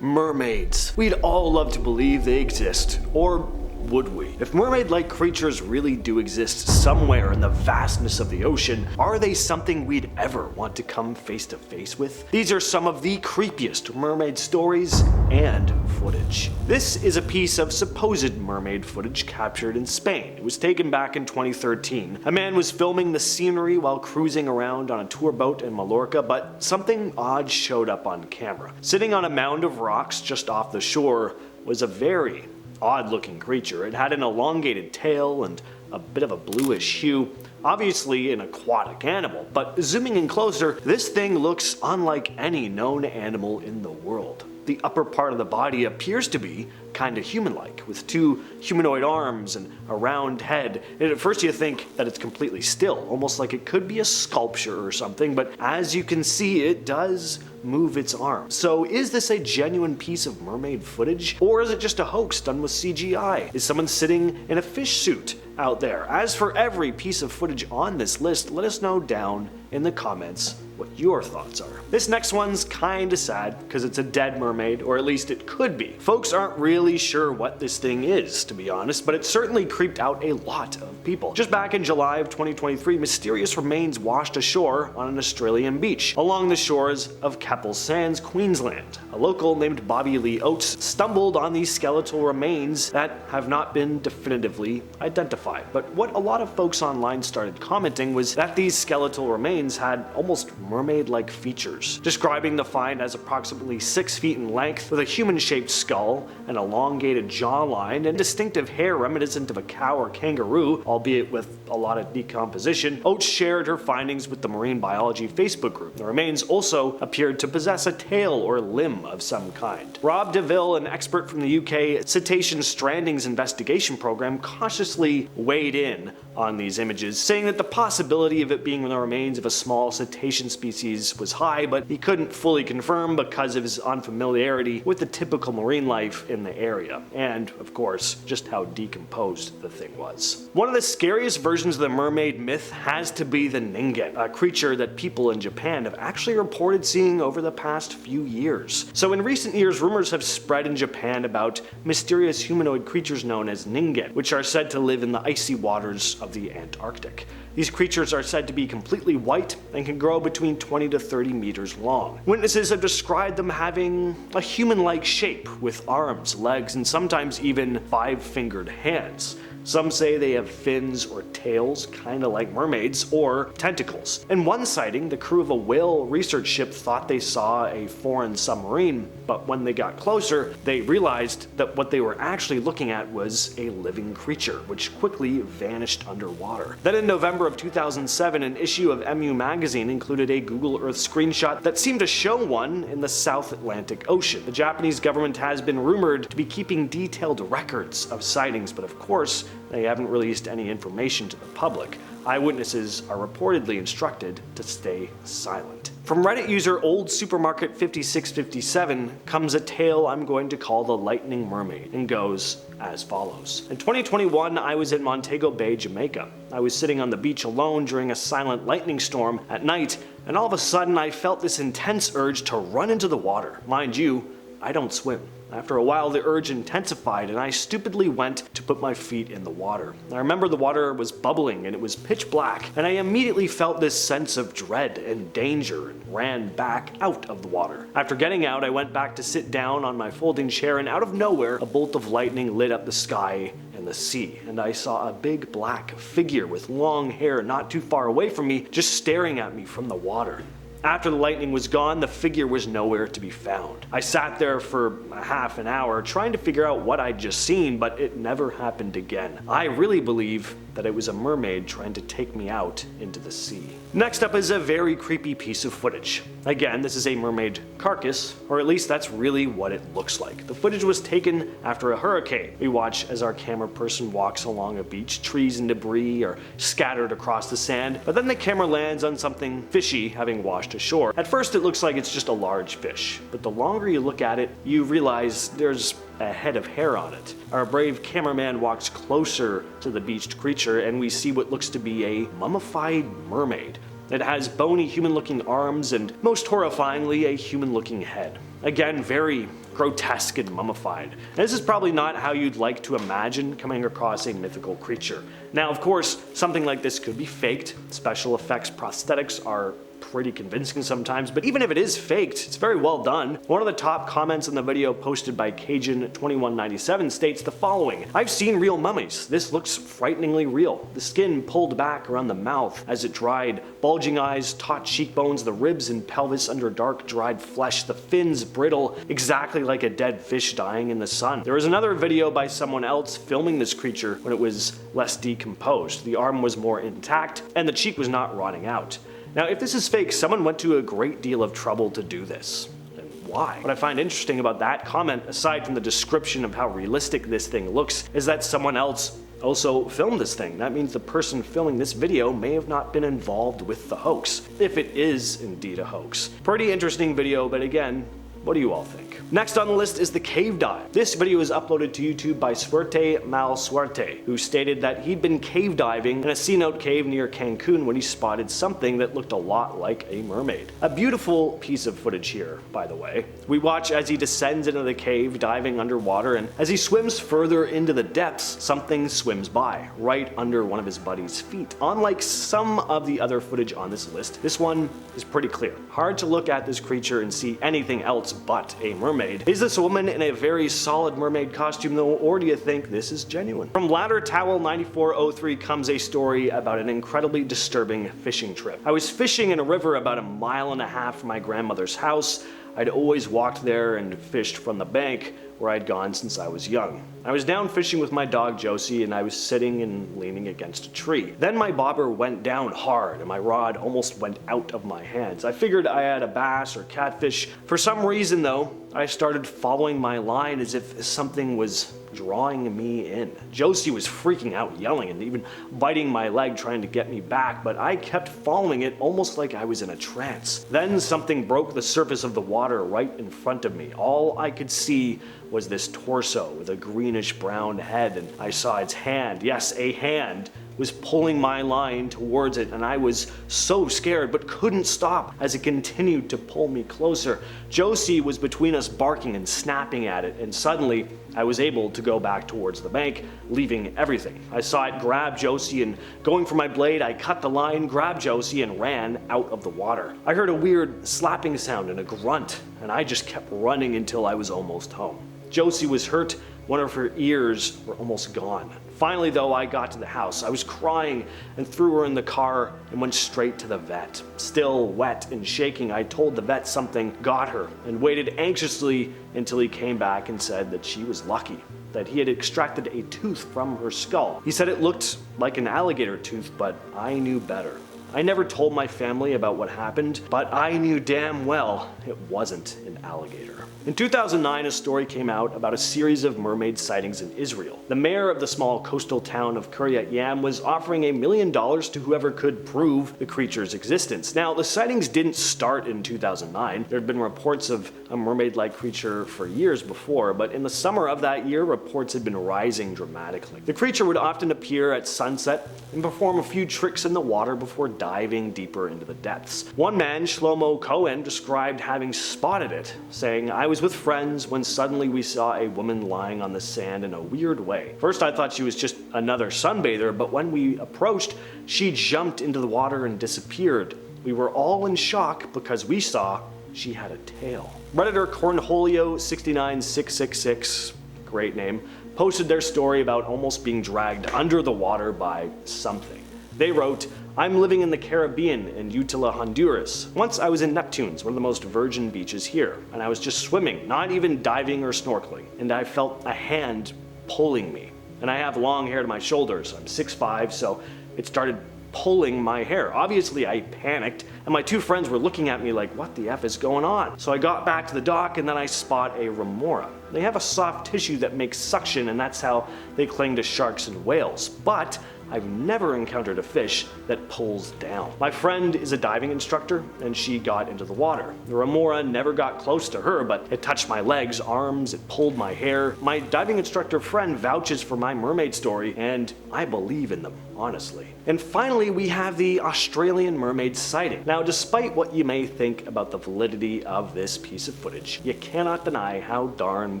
Mermaids. We'd all love to believe they exist, or would we? If mermaid-like creatures really do exist somewhere in the vastness of the ocean, are they something we'd ever want to come face to face with? These are some of the creepiest mermaid stories and footage. This is a piece of supposed mermaid footage captured in Spain. It was taken back in 2013. A man was filming the scenery while cruising around on a tour boat in Mallorca, but something odd showed up on camera. Sitting on a mound of rocks just off the shore was a very odd-looking creature. It had an elongated tail and a bit of a bluish hue, obviously an aquatic animal, but zooming in closer, this thing looks unlike any known animal in the world. The upper part of the body appears to be kinda human-like, with two humanoid arms and a round head, and at first you think that it's completely still, almost like it could be a sculpture or something, but as you can see, it does move its arms. So is this a genuine piece of mermaid footage, or is it just a hoax done with CGI? Is someone sitting in a fish suit out there? As for every piece of footage on this list, let us know down in the comments what your thoughts are. This next one's kinda sad, because it's a dead mermaid, or at least it could be. Folks aren't really sure what this thing is, to be honest, but it certainly creeped out a lot of people. Just back in July of 2023, mysterious remains washed ashore on an Australian beach, along the shores of Keppel Sands, Queensland. A local named Bobby Lee Oates stumbled on these skeletal remains that have not been definitively identified. But what a lot of folks online started commenting was that these skeletal remains had almost mermaid-like features, describing the find as approximately 6 feet in length, with a human-shaped skull, an elongated jawline, and distinctive hair reminiscent of a cow or kangaroo, albeit with a lot of decomposition. Oates shared her findings with the Marine Biology Facebook group. The remains also appeared to possess a tail or limb of some kind. Rob DeVille, an expert from the UK Cetacean Strandings Investigation Program, cautiously weighed in on these images, saying that the possibility of it being the remains of a small cetacean species was high, but he couldn't fully confirm because of his unfamiliarity with the typical marine life in the area, and, of course, just how decomposed the thing was. One of the scariest versions of the mermaid myth has to be the Ningen, a creature that people in Japan have actually reported seeing over the past few years. So in recent years, rumors have spread in Japan about mysterious humanoid creatures known as Ningen, which are said to live in the icy waters of the Antarctic. These creatures are said to be completely white and can grow between 20 to 30 meters long. Witnesses have described them having a human-like shape with arms, legs, and sometimes even 5-fingered hands. Some say they have fins or tails, kinda like mermaids, or tentacles. In one sighting, the crew of a whale research ship thought they saw a foreign submarine, but when they got closer, they realized that what they were actually looking at was a living creature, which quickly vanished underwater. Then in November of 2007, an issue of MU magazine included a Google Earth screenshot that seemed to show one in the South Atlantic Ocean. The Japanese government has been rumored to be keeping detailed records of sightings, but of course, they haven't released any information to the public. Eyewitnesses are reportedly instructed to stay silent. From Reddit user OldSupermarket5657 comes a tale I'm going to call the Lightning Mermaid, and goes as follows. In 2021, I was in Montego Bay, Jamaica. I was sitting on the beach alone during a silent lightning storm at night, and all of a sudden I felt this intense urge to run into the water. Mind you, I don't swim. After a while, the urge intensified, and I stupidly went to put my feet in the water. I remember the water was bubbling and it was pitch black, and I immediately felt this sense of dread and danger and ran back out of the water. After getting out, I went back to sit down on my folding chair, and out of nowhere, a bolt of lightning lit up the sky and the sea, and I saw a big black figure with long hair not too far away from me, just staring at me from the water. After the lightning was gone, the figure was nowhere to be found. I sat there for a half an hour trying to figure out what I'd just seen, but it never happened again. I really believe that it was a mermaid trying to take me out into the sea. Next up is a very creepy piece of footage. Again, this is a mermaid carcass, or at least that's really what it looks like. The footage was taken after a hurricane. We watch as our camera person walks along a beach, trees and debris are scattered across the sand, but then the camera lands on something fishy having washed ashore. At first it looks like it's just a large fish, but the longer you look at it, you realize there's a head of hair on it. Our brave cameraman walks closer to the beached creature, and we see what looks to be a mummified mermaid. It has bony human-looking arms and, most horrifyingly, a human-looking head. Again, very, grotesque and mummified. And this is probably not how you'd like to imagine coming across a mythical creature. Now, of course, something like this could be faked. Special effects prosthetics are pretty convincing sometimes, but even if it is faked, it's very well done. One of the top comments in the video posted by Cajun2197 states the following: "I've seen real mummies. This looks frighteningly real. The skin pulled back around the mouth as it dried, bulging eyes, taut cheekbones, the ribs and pelvis under dark dried flesh, the fins brittle, exactly like a dead fish dying in the sun." There was another video by someone else filming this creature when it was less decomposed. The arm was more intact and the cheek was not rotting out. Now, if this is fake, someone went to a great deal of trouble to do this. And why? What I find interesting about that comment, aside from the description of how realistic this thing looks, is that someone else also filmed this thing. That means the person filming this video may have not been involved with the hoax, if it is indeed a hoax. Pretty interesting video, but again, what do you all think? Next on the list is the cave dive. This video was uploaded to YouTube by Suerte Mal Suerte, who stated that he'd been cave diving in a cenote cave near Cancun when he spotted something that looked a lot like a mermaid. A beautiful piece of footage here, by the way. We watch as he descends into the cave, diving underwater, and as he swims further into the depths, something swims by, right under one of his buddy's feet. Unlike some of the other footage on this list, this one is pretty clear. Hard to look at this creature and see anything else but a mermaid. Is this a woman in a very solid mermaid costume though, or do you think this is genuine? From Ladder Towel 9403 comes a story about an incredibly disturbing fishing trip. I was fishing in a river about 1.5 miles from my grandmother's house. I'd always walked there and fished from the bank where I'd gone since I was young. I was down fishing with my dog Josie and I was sitting and leaning against a tree. Then my bobber went down hard and my rod almost went out of my hands. I figured I had a bass or catfish. For some reason though, I started following my line as if something was drawing me in. Josie was freaking out, yelling and even biting my leg trying to get me back, but I kept following it almost like I was in a trance. Then something broke the surface of the water right in front of me. All I could see was this torso with a greenish brown head, and I saw its hand, yes, a hand, was pulling my line towards it, and I was so scared but couldn't stop as it continued to pull me closer. Josie was between us, barking and snapping at it, and suddenly I was able to go back towards the bank, leaving everything. I saw it grab Josie, and going for my blade, I cut the line, grabbed Josie, and ran out of the water. I heard a weird slapping sound and a grunt, and I just kept running until I was almost home. Josie was hurt. One of her ears were almost gone. Finally though, I got to the house. I was crying and threw her in the car and went straight to the vet. Still wet and shaking, I told the vet something got her and waited anxiously until he came back and said that she was lucky, that he had extracted a tooth from her skull. He said it looked like an alligator tooth, but I knew better. I never told my family about what happened, but I knew damn well it wasn't an alligator. In 2009, a story came out about a series of mermaid sightings in Israel. The mayor of the small coastal town of Kiryat Yam was offering $1 million to whoever could prove the creature's existence. Now, the sightings didn't start in 2009. There had been reports of a mermaid-like creature for years before, but in the summer of that year, reports had been rising dramatically. The creature would often appear at sunset and perform a few tricks in the water before diving deeper into the depths. One man, Shlomo Cohen, described having spotted it, saying, "I was with friends when suddenly we saw a woman lying on the sand in a weird way. First I thought she was just another sunbather, but when we approached, she jumped into the water and disappeared. We were all in shock because we saw she had a tail." Redditor Cornholio69666, great name, posted their story about almost being dragged under the water by something. They wrote, "I'm living in the Caribbean in Utila, Honduras. Once I was in Neptune's, one of the most virgin beaches here, and I was just swimming, not even diving or snorkeling, and I felt a hand pulling me. And I have long hair to my shoulders. I'm 6'5", so it started pulling my hair. Obviously I panicked, and my two friends were looking at me like, what the F is going on? So I got back to the dock, and then I spot a remora. They have a soft tissue that makes suction, and that's how they cling to sharks and whales. But I've never encountered a fish that pulls down. My friend is a diving instructor, and she got into the water. The remora never got close to her, but it touched my legs, arms, it pulled my hair. My diving instructor friend vouches for my mermaid story, and I believe in them. honestly. And finally, we have the Australian mermaid sighting. Now, despite what you may think about the validity of this piece of footage, you cannot deny how darn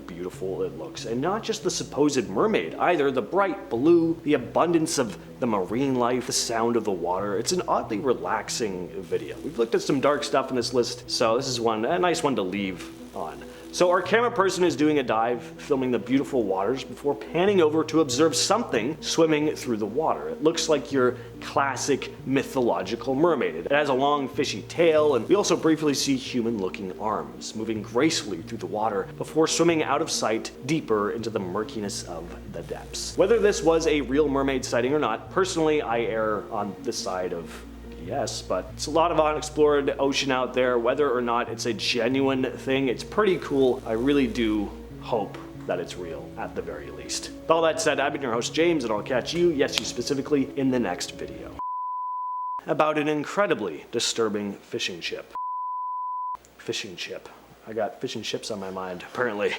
beautiful it looks. And not just the supposed mermaid either, the bright blue, the abundance of the marine life, the sound of the water. It's an oddly relaxing video. We've looked at some dark stuff in this list, so this is a nice one to leave on. So our camera person is doing a dive, filming the beautiful waters before panning over to observe something swimming through the water. It looks like your classic mythological mermaid. It has a long fishy tail, and we also briefly see human-looking arms moving gracefully through the water before swimming out of sight deeper into the murkiness of the depths. Whether this was a real mermaid sighting or not, personally I err on the side of yes, but it's a lot of unexplored ocean out there. Whether or not it's a genuine thing, it's pretty cool. I really do hope that it's real, at the very least. With all that said, I've been your host, James, and I'll catch you, yes, you specifically, in the next video. About an incredibly disturbing fishing ship. Fishing ship. I got fish and chips on my mind, apparently.